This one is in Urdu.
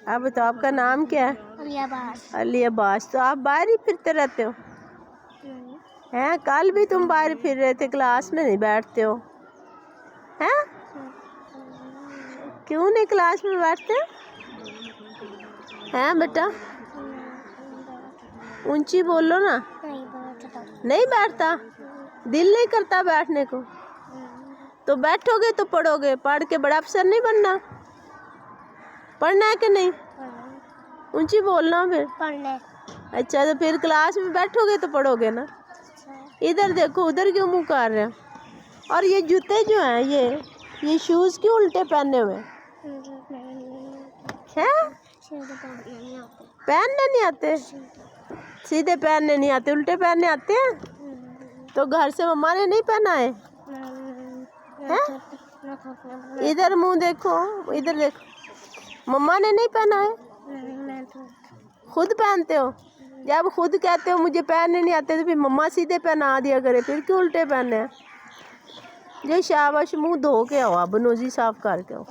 اب تو آپ کا نام کیا ہے؟ علی عباس۔ علی عباس۔ تو آپ باہر ہی پھرتے رہتے ہو ہیں؟ کل بھی تم باہر پھر رہے تھے، کلاس میں نہیں بیٹھتے ہو ہیں؟ کیوں نہیں کلاس میں بیٹھتے ہیں بیٹا؟ اونچی بولو نا۔ نہیں بیٹھتا؟ دل نہیں کرتا بیٹھنے کو؟ تو بیٹھو گے تو پڑھو گے، پڑھ کے بڑا افسر نہیں بننا؟ پڑھنا ہے کہ نہیں؟ اونچی بولنا پھر۔ پڑھنے۔ اچھا، تو پھر کلاس میں بیٹھو گے تو پڑھو گے نا۔ ادھر دیکھو، ادھر کیوں منہ کر رہے ہیں؟ اور یہ جوتے جو ہیں یہ شوز کیوں الٹے پہنے ہوئے ہیں؟ پہننے نہیں آتے؟ سیدھے پہننے نہیں آتے، الٹے پہننے آتے ہیں؟ تو گھر سے مما نے نہیں پہنائے؟ ادھر منہ دیکھو، ادھر دیکھو، مما نے نہیں پہنائے؟ خود پہنتے ہو؟ جب خود کہتے ہو مجھے پہننے نہیں آتے تو پھر مما سیدھے پہنا دیا کرے، پھر کیوں الٹے پہنے ہیں؟ جو شاباش، منہ دھو کے آؤ، اب نوزی صاف کر کے آؤ۔